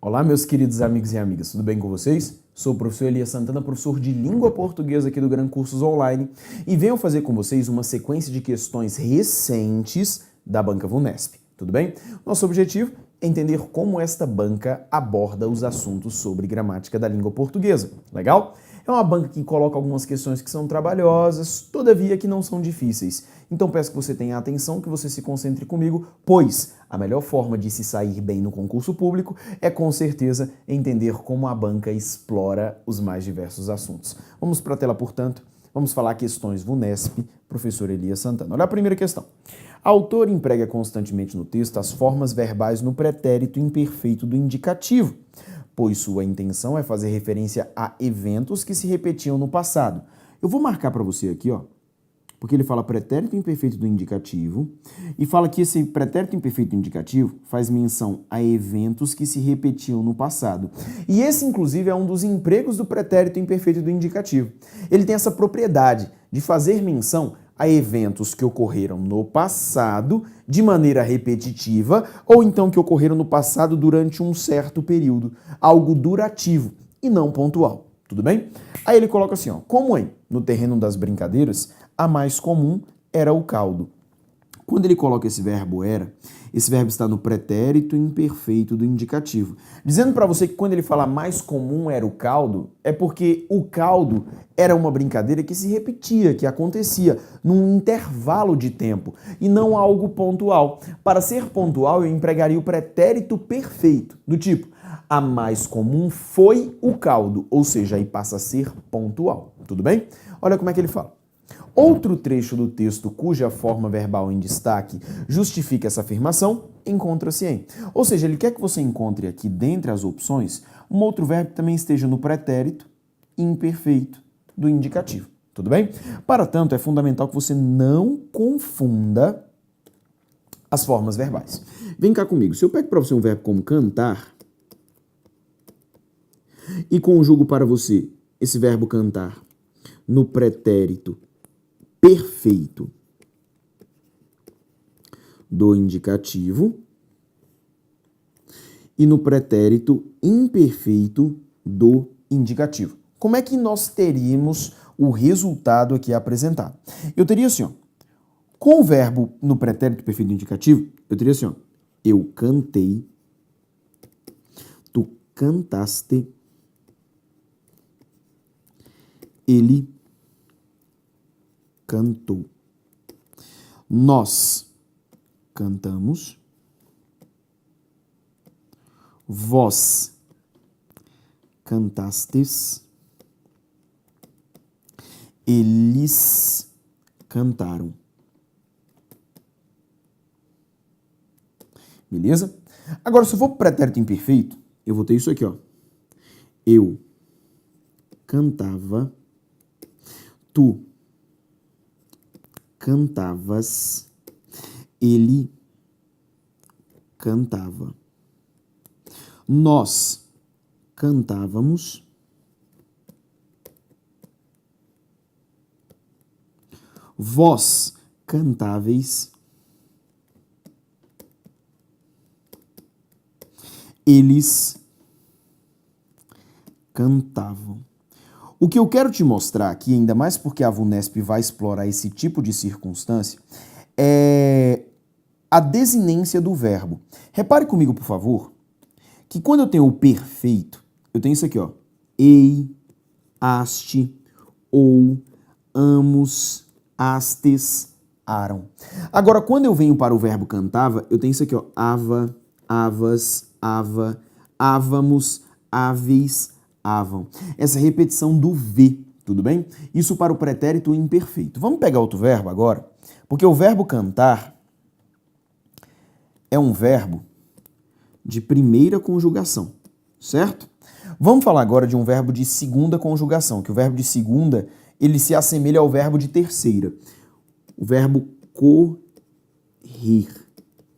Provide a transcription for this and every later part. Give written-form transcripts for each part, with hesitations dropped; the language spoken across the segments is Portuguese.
Olá, meus queridos amigos e amigas, tudo bem com vocês? Sou o professor Elias Santana, professor de Língua Portuguesa aqui do Gran Cursos Online e venho fazer com vocês uma sequência de questões recentes da Banca VUNESP, tudo bem? Nosso objetivo é entender como esta banca aborda os assuntos sobre gramática da língua portuguesa, legal? É uma banca que coloca algumas questões que são trabalhosas, todavia que não são difíceis. Então peço que você tenha atenção, que você se concentre comigo, pois a melhor forma de se sair bem no concurso público é com certeza entender como a banca explora os mais diversos assuntos. Vamos para a tela, portanto, vamos falar questões VUNESP, professor Elias Santana. Olha a primeira questão. A autora emprega constantemente no texto as formas verbais no pretérito imperfeito do indicativo, pois sua intenção é fazer referência a eventos que se repetiam no passado. Eu vou marcar para você aqui, ó, porque ele fala pretérito imperfeito do indicativo e fala que esse pretérito imperfeito do indicativo faz menção a eventos que se repetiam no passado. E esse, inclusive, é um dos empregos do pretérito imperfeito do indicativo. Ele tem essa propriedade de fazer menção a eventos que ocorreram no passado de maneira repetitiva ou então que ocorreram no passado durante um certo período, algo durativo e não pontual, tudo bem? Aí ele coloca assim, ó, como no terreno das brincadeiras, a mais comum era o caldo. Quando ele coloca esse verbo era, esse verbo está no pretérito imperfeito do indicativo. Dizendo para você que quando ele fala mais comum era o caldo, é porque o caldo era uma brincadeira que se repetia, que acontecia num intervalo de tempo e não algo pontual. Para ser pontual, eu empregaria o pretérito perfeito, do tipo, a mais comum foi o caldo, ou seja, aí passa a ser pontual. Tudo bem? Olha como é que ele fala. Outro trecho do texto cuja forma verbal em destaque justifica essa afirmação encontra-se em. Ou seja, ele quer que você encontre aqui, dentre as opções, um outro verbo que também esteja no pretérito imperfeito do indicativo. Tudo bem? Para tanto, é fundamental que você não confunda as formas verbais. Vem cá comigo. Se eu pego para você um verbo como cantar e conjugo para você esse verbo cantar no pretérito perfeito do indicativo e no pretérito imperfeito do indicativo. Como é que nós teríamos o resultado aqui apresentado? Eu teria assim, ó, com o verbo no pretérito perfeito do indicativo, eu teria assim, ó, eu cantei, tu cantaste, ele cantou. Nós cantamos. Vós cantastes. Eles cantaram. Beleza? Agora, se eu for para o pretérito imperfeito, eu vou ter isso aqui, ó. Eu cantava. Tu cantavas, ele cantava. Nós cantávamos, vós cantáveis, eles cantavam. O que eu quero te mostrar aqui, ainda mais porque a VUNESP vai explorar esse tipo de circunstância, é a desinência do verbo. Repare comigo, por favor, que quando eu tenho o perfeito, eu tenho isso aqui, ó. Ei, aste, ou, amos, astes, aram. Agora, quando eu venho para o verbo cantava, eu tenho isso aqui, ó. Ava, avas, ava, ávamos, aves, avam. Essa repetição do V, tudo bem? Isso para o pretérito imperfeito. Vamos pegar outro verbo agora, porque o verbo cantar é um verbo de primeira conjugação, certo? Vamos falar agora de um verbo de segunda conjugação, que o verbo de segunda, ele se assemelha ao verbo de terceira. O verbo correr,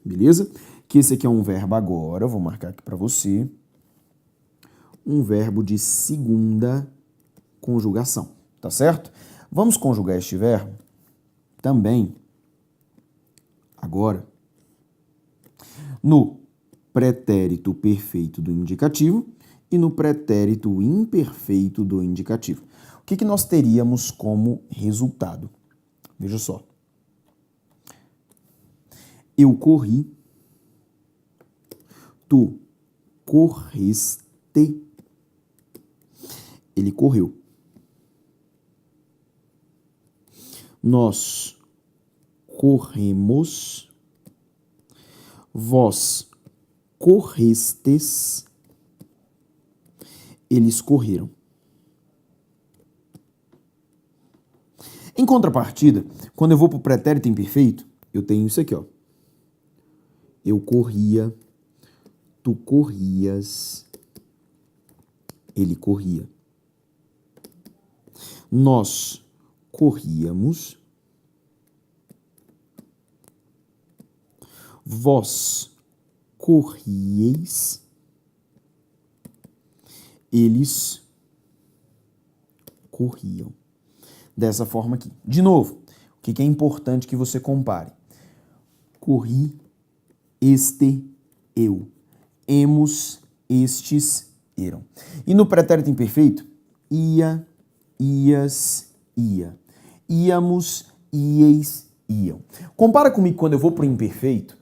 beleza? Que esse aqui é um verbo agora, eu vou marcar aqui para você. Um verbo de segunda conjugação, tá certo? Vamos conjugar este verbo também agora no pretérito perfeito do indicativo e no pretérito imperfeito do indicativo. O que nós teríamos como resultado? Veja só. Eu corri, tu correste, ele correu. Nós corremos, vós correstes, eles correram. Em contrapartida, quando eu vou para o pretérito imperfeito, eu tenho isso aqui, ó. Eu corria, tu corrias, ele corria. Nós corríamos, vós corrieis, eles corriam. Dessa forma aqui. De novo, o que é importante que você compare? Corri, este, eu. Emos, estes, eram. E no pretérito imperfeito, ia, ias, ia. Íamos, ieis, iam. Compara comigo quando eu vou para o imperfeito,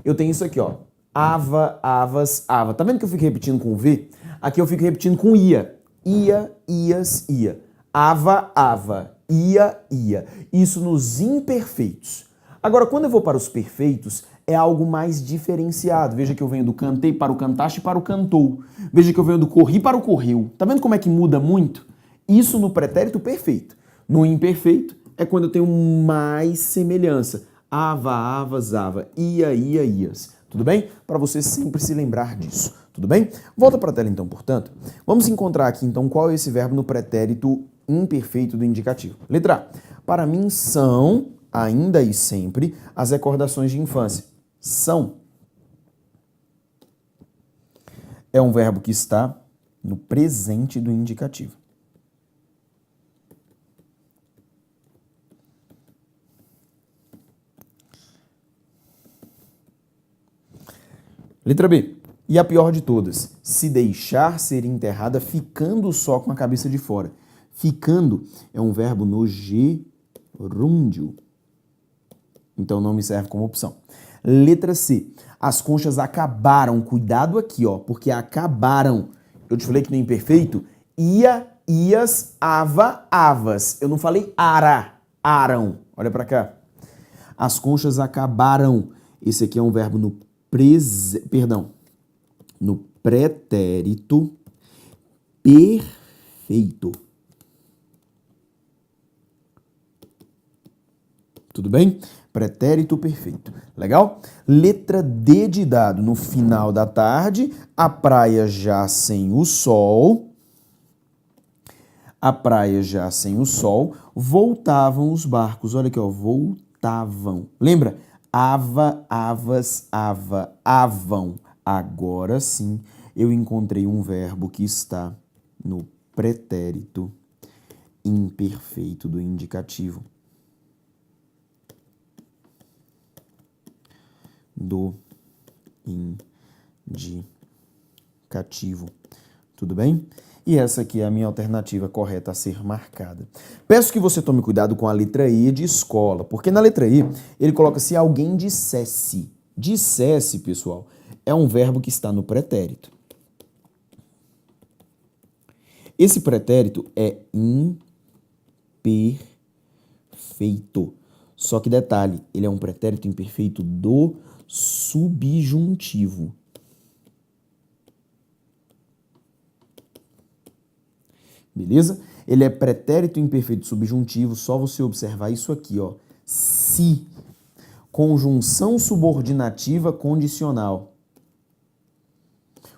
eu tenho isso aqui, ó. Ava, avas, ava. Tá vendo que eu fico repetindo com o V? Aqui eu fico repetindo com ia. Ia, ias, ia. Ava, ava. Ia, ia. Isso nos imperfeitos. Agora, quando eu vou para os perfeitos, é algo mais diferenciado. Veja que eu venho do cantei para o cantaste para o cantou. Veja que eu venho do corri para o correu. Tá vendo como é que muda muito? Isso no pretérito perfeito. No imperfeito é quando eu tenho mais semelhança. Ava, avas, ava. Ia, ia, ias. Tudo bem? Para você sempre se lembrar disso. Tudo bem? Volta para a tela então, portanto. Vamos encontrar aqui então qual é esse verbo no pretérito imperfeito do indicativo. Letra A. Para mim são, ainda e sempre, as recordações de infância. São. É um verbo que está no presente do indicativo. Letra B. E a pior de todas, se deixar ser enterrada ficando só com a cabeça de fora. Ficando é um verbo no gerúndio. Então não me serve como opção. Letra C. As conchas acabaram. Cuidado aqui, ó, porque acabaram. Eu te falei que no imperfeito, ia, ias, ava, avas. Eu não falei ara, aram. Olha pra cá. As conchas acabaram. Esse aqui é um verbo no no pretérito perfeito. Tudo bem? Pretérito perfeito. Legal? Letra D de dado. No final da tarde, a praia já sem o sol. A praia já sem o sol, voltavam os barcos. Olha aqui, ó, voltavam. Lembra? Ava, avas, ava, avam. Agora sim, eu encontrei um verbo que está no pretérito imperfeito do indicativo. Do indicativo. Tudo bem? E essa aqui é a minha alternativa correta a ser marcada. Peço que você tome cuidado com a letra E de escola, porque na letra E ele coloca se alguém dissesse. Dissesse, pessoal, é um verbo que está no pretérito. Esse pretérito é imperfeito. Só que detalhe, ele é um pretérito imperfeito do subjuntivo. Beleza? Ele é pretérito imperfeito subjuntivo, só você observar isso aqui, ó. Se. Conjunção subordinativa condicional.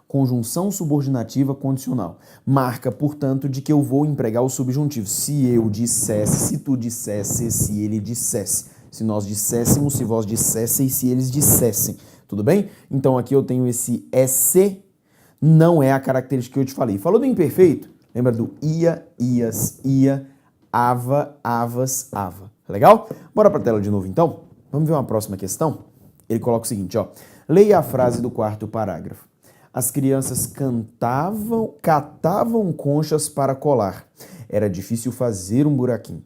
Conjunção subordinativa condicional. Marca, portanto, de que eu vou empregar o subjuntivo. Se eu dissesse, se tu dissesse, se ele dissesse. Se nós disséssemos, se vós dissesseis, se eles dissessem. Tudo bem? Então aqui eu tenho esse esse, não é a característica que eu te falei. Falou do imperfeito? Lembra do ia, ias, ia, ava, avas, ava. Legal? Bora para a tela de novo, então? Vamos ver uma próxima questão? Ele coloca o seguinte, ó. Leia a frase do quarto parágrafo. As crianças catavam conchas para colar. Era difícil fazer um buraquinho.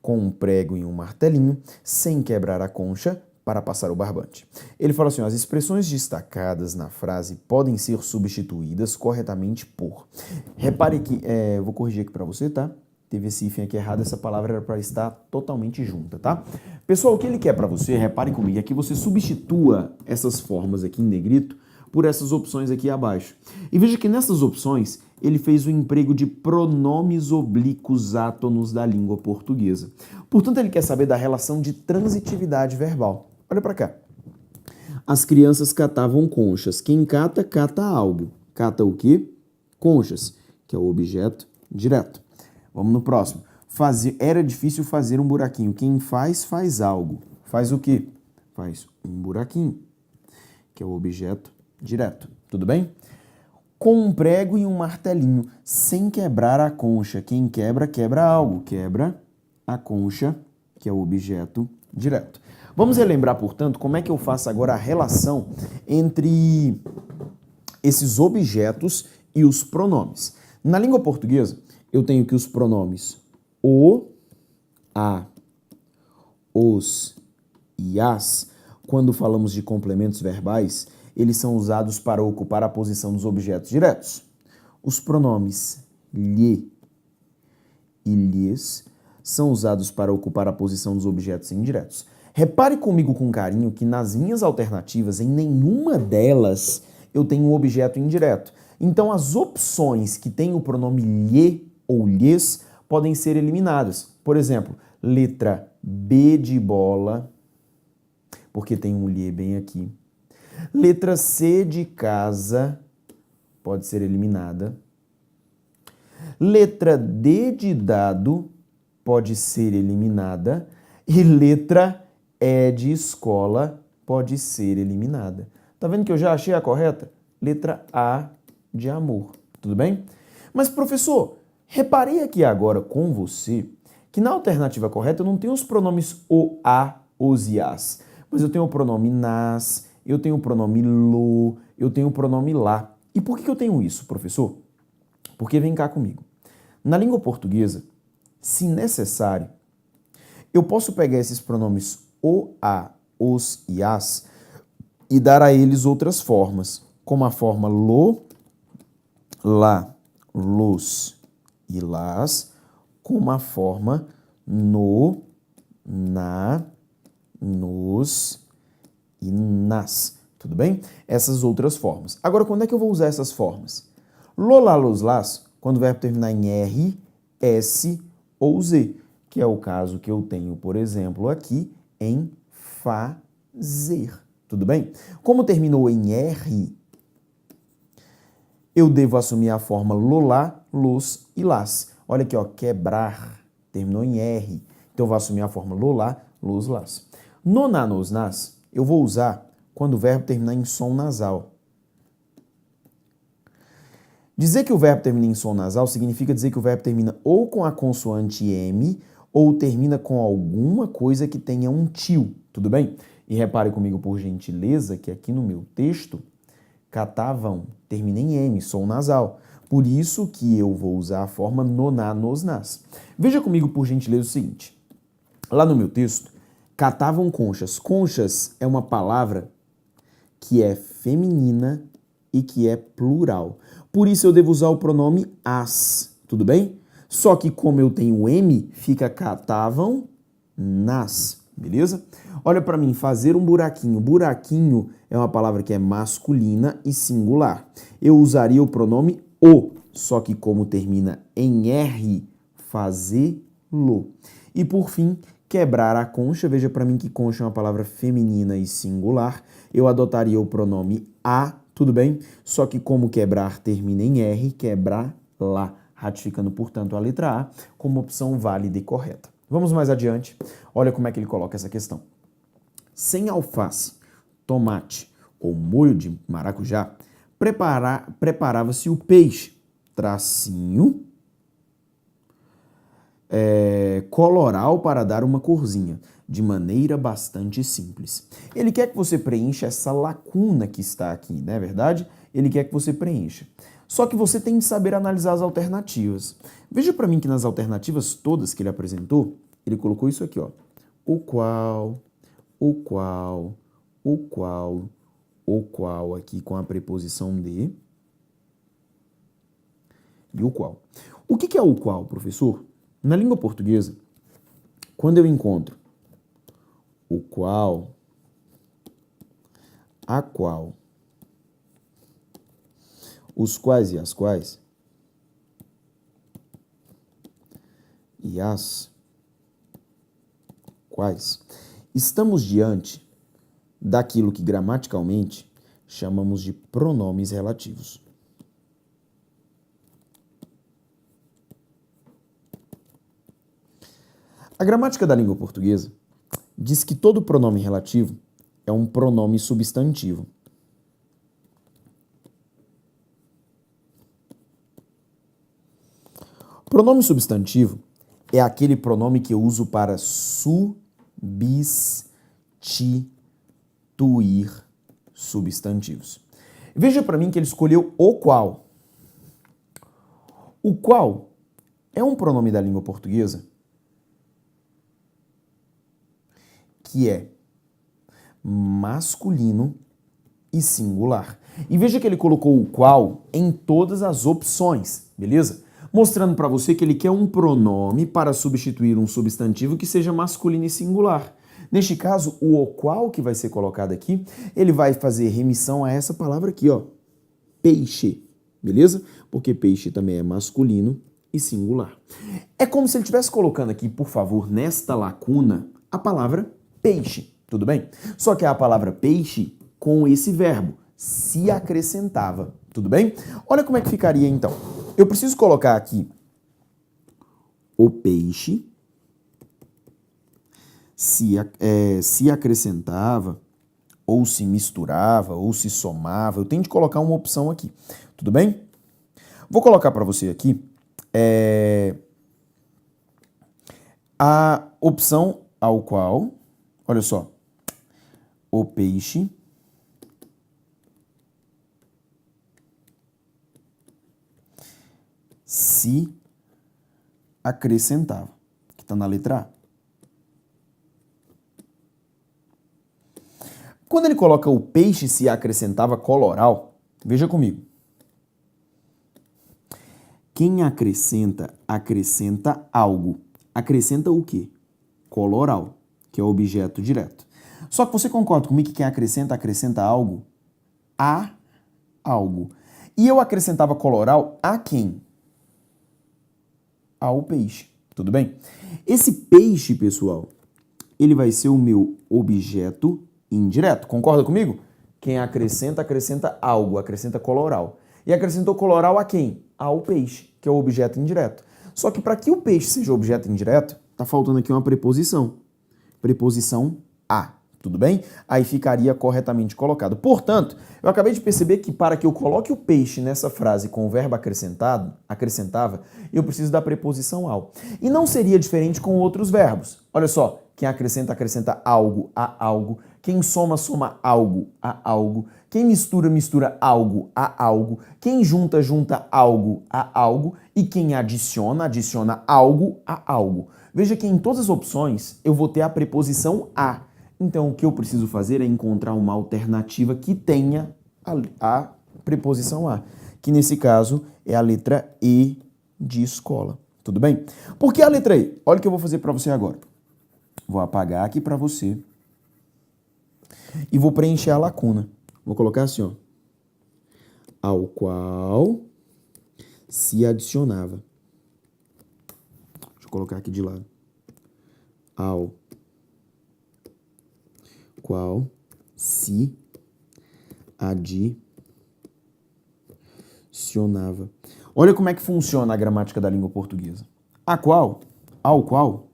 Com um prego e um martelinho, sem quebrar a concha, para passar o barbante. Ele fala assim, ó, as expressões destacadas na frase podem ser substituídas corretamente por. Repare que, vou corrigir aqui para você, tá? Teve esse hífen aqui errado, essa palavra era para estar totalmente junta, tá? Pessoal, o que ele quer para você, repare comigo, é que você substitua essas formas aqui em negrito por essas opções aqui abaixo. E veja que nessas opções ele fez o emprego de pronomes oblíquos átonos da língua portuguesa. Portanto, ele quer saber da relação de transitividade verbal. Olha para cá. As crianças catavam conchas. Quem cata, cata algo. Cata o quê? Conchas, que é o objeto direto. Vamos no próximo. Era difícil fazer um buraquinho. Quem faz, faz algo. Faz o quê? Faz um buraquinho, que é o objeto direto. Tudo bem? Com um prego e um martelinho, sem quebrar a concha. Quem quebra, quebra algo. Quebra a concha, que é o objeto direto. Vamos relembrar, portanto, como é que eu faço agora a relação entre esses objetos e os pronomes. Na língua portuguesa, eu tenho que os pronomes o, a, os e as, quando falamos de complementos verbais, eles são usados para ocupar a posição dos objetos diretos. Os pronomes lhe e lhes são usados para ocupar a posição dos objetos indiretos. Repare comigo com carinho que nas minhas alternativas, em nenhuma delas, eu tenho um objeto indireto. Então, as opções que têm o pronome lhe ou lhes podem ser eliminadas. Por exemplo, letra B de bola, porque tem um lhe bem aqui. Letra C de casa, pode ser eliminada. Letra D de dado, pode ser eliminada. E letra E de escola, pode ser eliminada. Tá vendo que eu já achei a correta? Letra A de amor. Tudo bem? Mas, professor, reparei aqui agora com você que na alternativa correta eu não tenho os pronomes o, a, os e as. Mas eu tenho o pronome nas, eu tenho o pronome lo, eu tenho o pronome lá. E por que eu tenho isso, professor? Porque vem cá comigo. Na língua portuguesa, se necessário, eu posso pegar esses pronomes o, a, os e as e dar a eles outras formas, como a forma lo, lá, los e las, como a forma no, na, nos e nas. Tudo bem? Essas outras formas. Agora, quando é que eu vou usar essas formas? Lo, lá, los, las, quando o verbo terminar em R, S ou Z, que é o caso que eu tenho, por exemplo, aqui em fazer. Tudo bem? Como terminou em R, eu devo assumir a forma lo, lá, los e las. Olha aqui, ó, quebrar, terminou em R. Então, eu vou assumir a forma lo, lá, los, las. No, na, nos, nas, eu vou usar quando o verbo terminar em som nasal. Dizer que o verbo termina em som nasal significa dizer que o verbo termina ou com a consoante M ou termina com alguma coisa que tenha um tio, tudo bem? E repare comigo, por gentileza, que aqui no meu texto, catavam, termina em M, som nasal. Por isso que eu vou usar a forma no, na, nos, nas. Veja comigo, por gentileza, o seguinte. Lá no meu texto, catavam conchas. Conchas é uma palavra que é feminina e que é plural. Por isso eu devo usar o pronome as, tudo bem? Só que como eu tenho M, fica catavam nas, beleza? Olha para mim, fazer um buraquinho. Buraquinho é uma palavra que é masculina e singular. Eu usaria o pronome o, só que como termina em R, fazê-lo. E por fim, quebrar a concha. Veja para mim que concha é uma palavra feminina e singular. Eu adotaria o pronome a, tudo bem? Só que como quebrar termina em R, quebrar lá, ratificando, portanto, a letra A como opção válida e correta. Vamos mais adiante. Olha como é que ele coloca essa questão. Sem alface, tomate ou molho de maracujá, preparava-se o peixe, tracinho, coloral para dar uma corzinha. de maneira bastante simples. Ele quer que você preencha essa lacuna que está aqui, não é verdade? Ele quer que você preencha. Só que você tem que saber analisar as alternativas. Veja para mim que nas alternativas todas que ele apresentou, ele colocou isso aqui, ó. O qual, aqui com a preposição de e o qual. O que é o qual, professor? Na língua portuguesa, quando eu encontro o qual, a qual, os quais e as quais, e as quais, estamos diante daquilo que gramaticalmente chamamos de pronomes relativos. A gramática da língua portuguesa diz que todo pronome relativo é um pronome substantivo. Pronome substantivo é aquele pronome que eu uso para substituir substantivos. Veja para mim que ele escolheu o qual. O qual é um pronome da língua portuguesa que é masculino e singular. E veja que ele colocou o qual em todas as opções, beleza? Mostrando para você que ele quer um pronome para substituir um substantivo que seja masculino e singular. Neste caso, o qual que vai ser colocado aqui, ele vai fazer remissão a essa palavra aqui, ó, peixe, beleza? Porque peixe também é masculino e singular. É como se ele estivesse colocando aqui, por favor, nesta lacuna, a palavra peixe, tudo bem? Só que é a palavra peixe com esse verbo, se acrescentava, tudo bem? Olha como é que ficaria então. Eu preciso colocar aqui o peixe, se acrescentava, ou se misturava, ou se somava. Eu tenho de colocar uma opção aqui, tudo bem? Vou colocar para você aqui a opção ao qual, olha só, o peixe se acrescentava, que está na letra A. Quando ele coloca o peixe se acrescentava coloral, veja comigo. Quem acrescenta, acrescenta algo. Acrescenta o quê? Coloral, que é o objeto direto. Só que você concorda comigo que quem acrescenta, acrescenta algo a algo. E eu acrescentava coloral a quem? Ao peixe, tudo bem? Esse peixe, pessoal, ele vai ser o meu objeto indireto. Concorda comigo? Quem acrescenta, acrescenta algo, acrescenta coloral. E acrescentou coloral a quem? Ao peixe, que é o objeto indireto. Só que para que o peixe seja objeto indireto, tá faltando aqui uma preposição. Preposição a, tudo bem? Aí ficaria corretamente colocado. Portanto, eu acabei de perceber que para que eu coloque o peixe nessa frase com o verbo acrescentava, eu preciso da preposição ao. E não seria diferente com outros verbos. Olha só, quem acrescenta, acrescenta algo a algo. Quem soma, soma algo a algo. Quem mistura, mistura algo a algo. Quem junta, junta algo a algo. E quem adiciona, adiciona algo a algo. Veja que em todas as opções eu vou ter a preposição a. Então, o que eu preciso fazer é encontrar uma alternativa que tenha a preposição a, que nesse caso é a letra E de escola. Tudo bem? Por que a letra E? Olha o que eu vou fazer para você agora. Vou apagar aqui para você e vou preencher a lacuna. Vou colocar assim, ó. Ao qual se adicionava. Deixa eu colocar aqui de lado. Ao qual se adicionava. Olha como é que funciona a gramática da língua portuguesa. A qual, ao qual,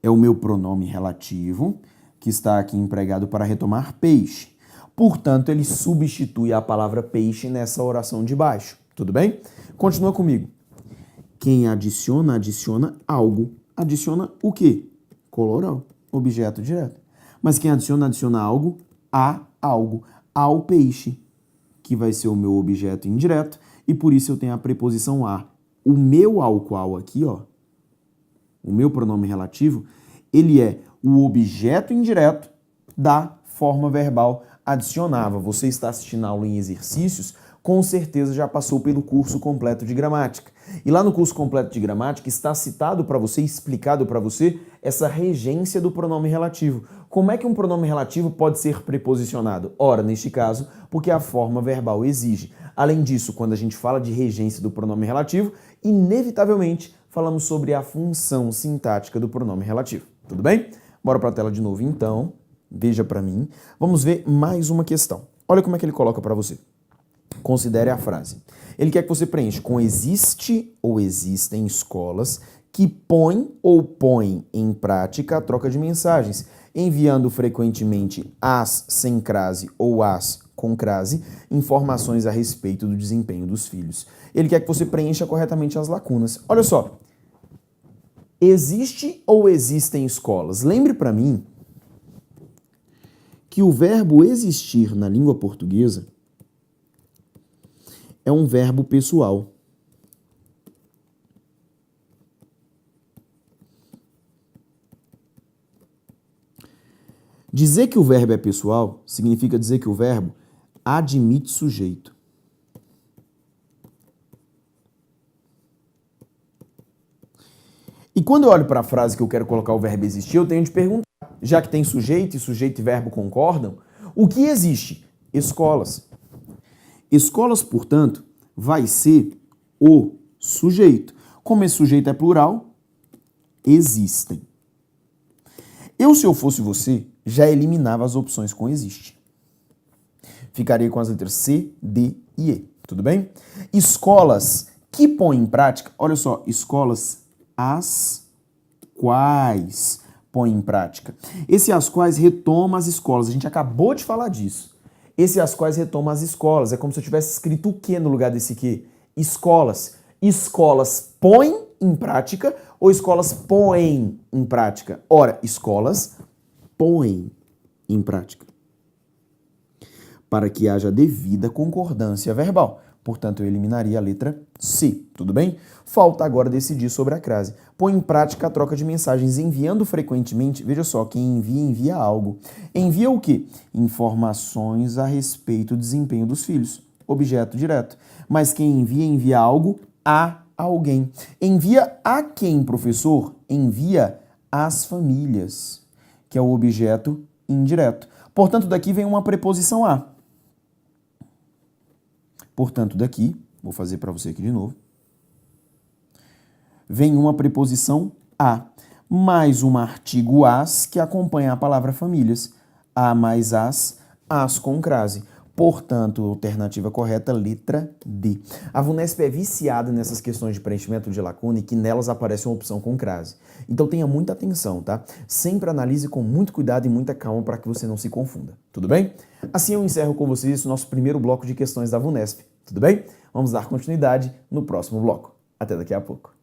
é o meu pronome relativo, que está aqui empregado para retomar peixe. Portanto, ele substitui a palavra peixe nessa oração de baixo. Tudo bem? Continua comigo. Quem adiciona, adiciona algo. adiciona o quê? Coloral, objeto direto. Mas quem adiciona algo a algo, ao peixe, que vai ser o meu objeto indireto, e por isso eu tenho a preposição a. O meu ao qual aqui, ó, o meu pronome relativo, ele é o objeto indireto da forma verbal adicionava. Você está assistindo a aula em exercícios, com certeza já passou pelo curso completo de gramática. E lá no curso completo de gramática está citado para você, explicado para você, essa regência do pronome relativo. Como é que um pronome relativo pode ser preposicionado? Ora, neste caso, porque a forma verbal exige. Além disso, quando a gente fala de regência do pronome relativo, inevitavelmente falamos sobre a função sintática do pronome relativo. Tudo bem? Bora para a tela de novo, então. Veja para mim. Vamos ver mais uma questão. Olha como é que ele coloca para você. Considere a frase. Ele quer que você preencha com existe ou existem escolas que põem ou põem em prática a troca de mensagens, enviando frequentemente as sem crase ou as com crase informações a respeito do desempenho dos filhos. Ele quer que você preencha corretamente as lacunas. Olha só. Existe ou existem escolas? Lembre para mim que o verbo existir na língua portuguesa é um verbo pessoal. Dizer que o verbo é pessoal significa dizer que o verbo admite sujeito. E quando eu olho para a frase que eu quero colocar o verbo existir, eu tenho de perguntar, já que tem sujeito e sujeito e verbo concordam, o que existe? Escolas. Escolas, portanto, vai ser o sujeito. Como esse sujeito é plural, existem. Se eu fosse você, já eliminava as opções com existe. Ficaria com as letras C, D e E. Tudo bem? Escolas que põem em prática, olha só, escolas as quais põem em prática. Esse as quais retoma as escolas. A gente acabou de falar disso. Esse as quais retoma as escolas. É como se eu tivesse escrito o que no lugar desse que? Escolas. Escolas põem em prática ou escolas põem em prática? Ora, escolas põem em prática. Para que haja devida concordância verbal. Portanto, eu eliminaria a letra C, tudo bem? Falta agora decidir sobre a crase. Põe em prática a troca de mensagens enviando frequentemente. Veja só, quem envia, envia algo. Envia o quê? Informações a respeito do desempenho dos filhos. Objeto direto. Mas quem envia, envia algo a alguém. Envia a quem, professor? Envia às famílias, que é o objeto indireto. Portanto, daqui vem uma preposição a. Portanto, daqui, vou fazer para você aqui de novo, vem uma preposição a, mais um artigo as que acompanha a palavra famílias. A mais as com crase. Portanto, alternativa correta, letra D. A VUNESP é viciada nessas questões de preenchimento de lacuna e que nelas aparece uma opção com crase. Então tenha muita atenção, tá? Sempre analise com muito cuidado e muita calma para que você não se confunda. Tudo bem? Assim eu encerro com vocês o nosso primeiro bloco de questões da VUNESP. Tudo bem? Vamos dar continuidade no próximo bloco. Até daqui a pouco.